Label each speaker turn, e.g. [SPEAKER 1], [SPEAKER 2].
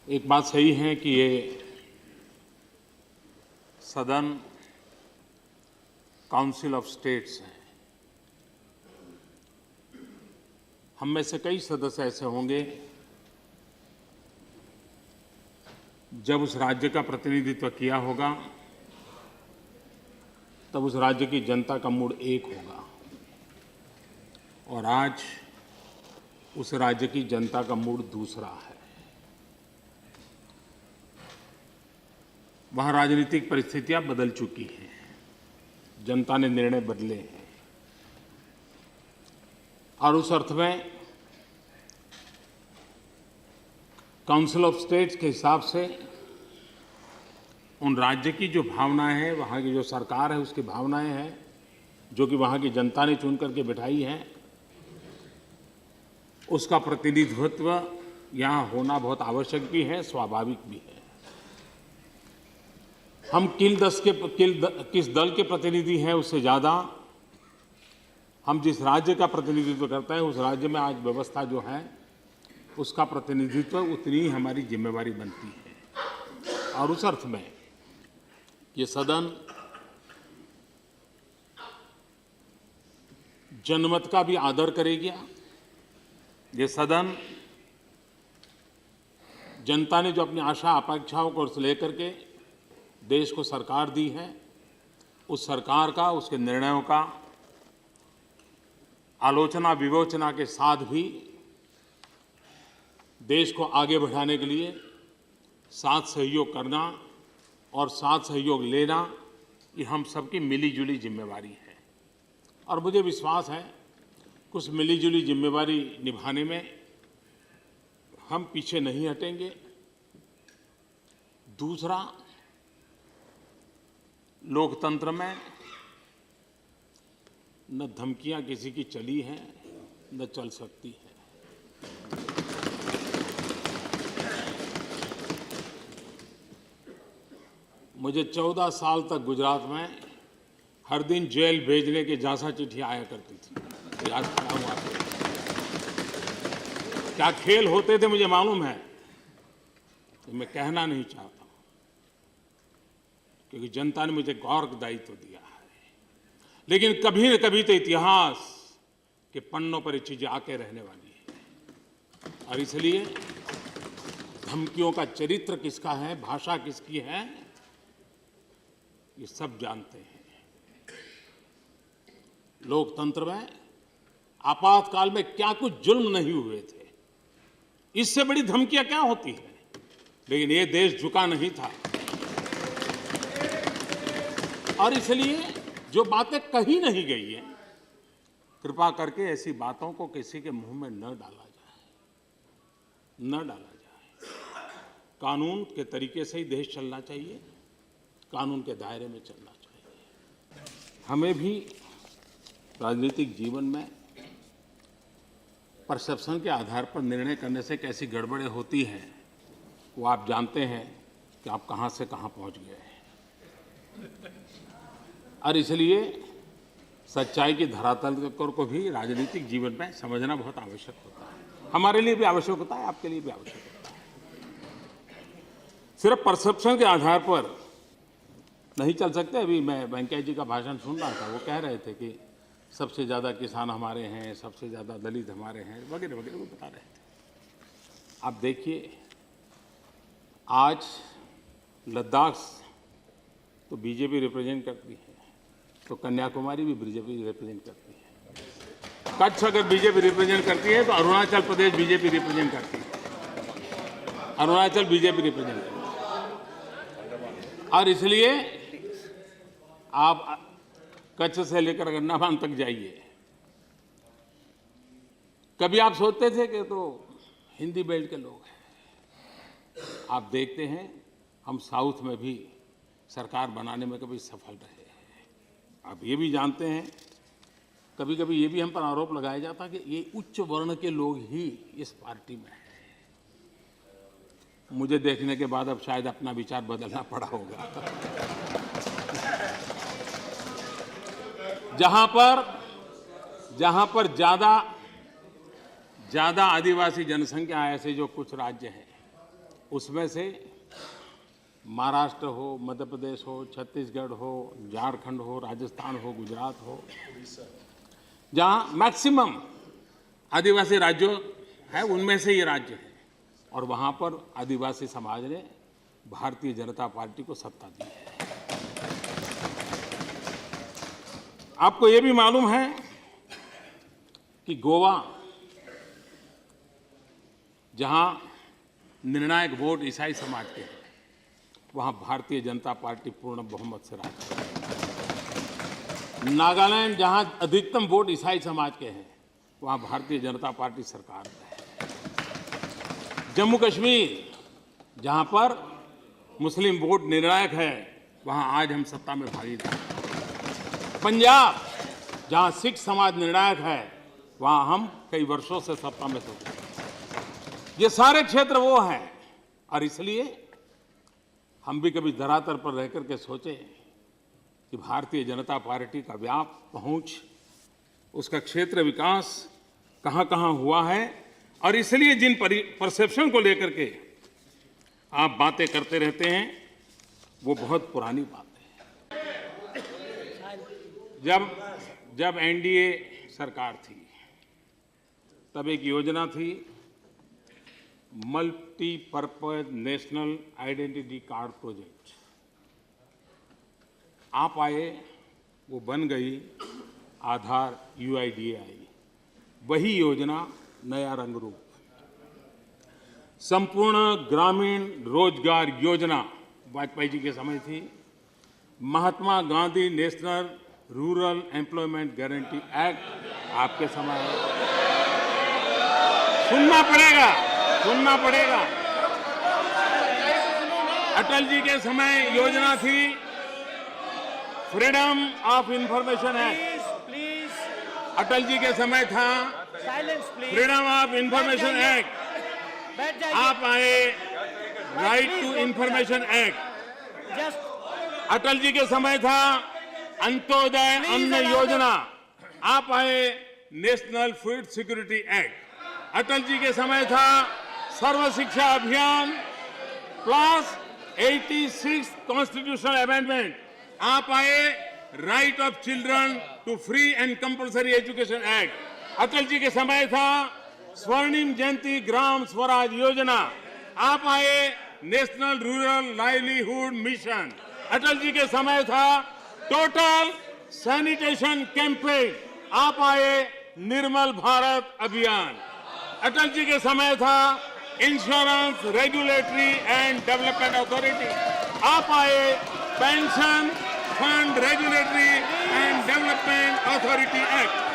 [SPEAKER 1] एक बात सही है कि ये सदन काउंसिल ऑफ स्टेट्स है। हम में से कई सदस्य ऐसे होंगे जब उस राज्य का प्रतिनिधित्व किया होगा तब उस राज्य की जनता का मूड एक होगा, और आज उस राज्य की जनता का मूड दूसरा है। वहाँ राजनीतिक परिस्थितियां बदल चुकी हैं, जनता ने निर्णय बदले हैं, और उस अर्थ में काउंसिल ऑफ स्टेट्स के हिसाब से उन राज्य की जो भावनाएं हैं, वहाँ की जो सरकार है उसकी भावनाएं हैं, जो कि वहाँ की जनता ने चुन करके बिठाई हैं, उसका प्रतिनिधित्व यहाँ होना बहुत आवश्यक भी है, स्वाभाविक भी है। हम किस दल के प्रतिनिधि हैं उससे ज़्यादा हम जिस राज्य का प्रतिनिधित्व करते हैं उस राज्य में आज व्यवस्था जो है उसका प्रतिनिधित्व उतनी ही हमारी जिम्मेवारी बनती है। और उस अर्थ में ये सदन जनमत का भी आदर करेगा। ये सदन जनता ने जो अपनी आशा अपेक्षाओं को लेकर के देश को सरकार दी है, उस सरकार का, उसके निर्णयों का आलोचना विवेचना के साथ भी देश को आगे बढ़ाने के लिए साथ सहयोग करना और साथ सहयोग लेना, ये हम सबकी मिलीजुली जिम्मेवारी है। और मुझे विश्वास है कि उस मिलीजुली जिम्मेवारी निभाने में हम पीछे नहीं हटेंगे। दूसरा, लोकतंत्र में न धमकियां किसी की चली हैं न चल सकती हैं। मुझे 14 साल तक गुजरात में हर दिन जेल भेजने की जांचा चिट्ठी आया करती थी। आज खड़ा हुआ क्या खेल होते थे मुझे मालूम है, तो मैं कहना नहीं चाहता, क्योंकि जनता ने मुझे गौर दायित्व दिया है। लेकिन कभी न कभी तो इतिहास के पन्नों पर ये चीजें आके रहने वाली है। और इसलिए धमकियों का चरित्र किसका है, भाषा किसकी है, ये सब जानते हैं। लोकतंत्र में आपातकाल में क्या कुछ जुल्म नहीं हुए थे, इससे बड़ी धमकियां क्या होती है। लेकिन ये देश झुका नहीं था, और इसलिए जो बातें कही नहीं गई हैं, कृपा करके ऐसी बातों को किसी के मुंह में न डाला जाए। कानून के तरीके से ही देश चलना चाहिए, कानून के दायरे में चलना चाहिए। हमें भी राजनीतिक जीवन में परसेप्शन के आधार पर निर्णय करने से कैसी गड़बड़ें होती हैं वो आप जानते हैं कि आप कहां से कहां पहुंच गए हैं। और इसलिए सच्चाई की धरातल को भी राजनीतिक जीवन में समझना बहुत आवश्यक होता है। हमारे लिए भी आवश्यक होता है, आपके लिए भी आवश्यक होता है। सिर्फ परसेप्शन के आधार पर नहीं चल सकते। अभी मैं वेंकैया जी का भाषण सुन रहा था, वो कह रहे थे कि सबसे ज़्यादा किसान हमारे हैं, सबसे ज़्यादा दलित हमारे हैं, वगैरह वगैरह, वो बता रहे थे। आप देखिए, आज लद्दाख तो बीजेपी रिप्रेजेंट करती है, तो कन्याकुमारी भी बीजेपी रिप्रेजेंट करती है। कच्छ अगर बीजेपी रिप्रेजेंट करती है तो अरुणाचल प्रदेश बीजेपी रिप्रेजेंट करती है, अरुणाचल बीजेपी रिप्रेजेंट करती है। और इसलिए आप कच्छ से लेकर गन्नाबान तक जाइए, कभी आप सोचते थे कि तो हिंदी बेल्ट के लोग हैं। आप देखते हैं हम साउथ में भी सरकार बनाने में कभी सफल रहे हैं। आप ये भी जानते हैं, कभी कभी ये भी हम पर आरोप लगाया जाता कि ये उच्च वर्ण के लोग ही इस पार्टी में हैं। मुझे देखने के बाद अब शायद अपना विचार बदलना पड़ा होगा। जहां पर ज्यादा आदिवासी जनसंख्या ऐसे जो कुछ राज्य हैं, उसमें से महाराष्ट्र हो, मध्य प्रदेश हो, छत्तीसगढ़ हो, झारखंड हो, राजस्थान हो, गुजरात हो, जहाँ मैक्सिमम आदिवासी राज्यों है, उनमें से ये राज्य है। और वहाँ पर आदिवासी समाज ने भारतीय जनता पार्टी को सत्ता दी है। आपको ये भी मालूम है कि गोवा, जहाँ निर्णायक वोट ईसाई समाज के हैं, वहाँ भारतीय जनता पार्टी पूर्ण बहुमत से राज कर रही है। नागालैंड, जहाँ अधिकतम वोट ईसाई समाज के हैं, वहाँ भारतीय जनता पार्टी सरकार में है। जम्मू कश्मीर, जहाँ पर मुस्लिम वोट निर्णायक है, वहाँ आज हम सत्ता में भागीदार हैं। पंजाब, जहाँ सिख समाज निर्णायक है, वहाँ हम कई वर्षों से सत्ता में थे। ये सारे क्षेत्र वो हैं, और इसलिए हम भी कभी धरातल पर रह करके सोचे कि भारतीय जनता पार्टी का व्याप, पहुंच, उसका क्षेत्र विकास कहाँ-कहाँ हुआ है, और इसलिए जिन परसेप्शन को लेकर के आप बातें करते रहते हैं, वो बहुत पुरानी बात है। जब एनडीए सरकार थी, तब एक योजना थी, multipurpose national identity card project. आप आए, वो बन गई आधार UIDAI। वही योजना नया रंग रूप, संपूर्ण ग्रामीण रोजगार योजना वाजपेयी जी के समय थी। Mahatma Gandhi national rural employment guarantee act आपके समय है। सुनना पड़ेगा। अटल जी के समय योजना थी freedom of information act. Atal ji के समय था फ्रीडम ऑफ इंफॉर्मेशन एक्ट। आप आए right to information act. Atal ji के समय था अंत्योदय अन्न योजना। आप आए national food security act. Atal ji के समय था सर्व शिक्षा अभियान प्लस 86 कॉन्स्टिट्यूशनल अमेंडमेंट। आप आए right of children to free and compulsory education act. Atal ji के समय था स्वर्णिम जयंती ग्राम स्वराज योजना। आप आए नेशनल रूरल लाइवलीहुड मिशन। अटल जी के समय था टोटल सैनिटेशन कैंपेन। आप आए निर्मल भारत अभियान। अटल जी के समय था insurance regulatory and development authority. आप आए pension fund regulatory and development authority act.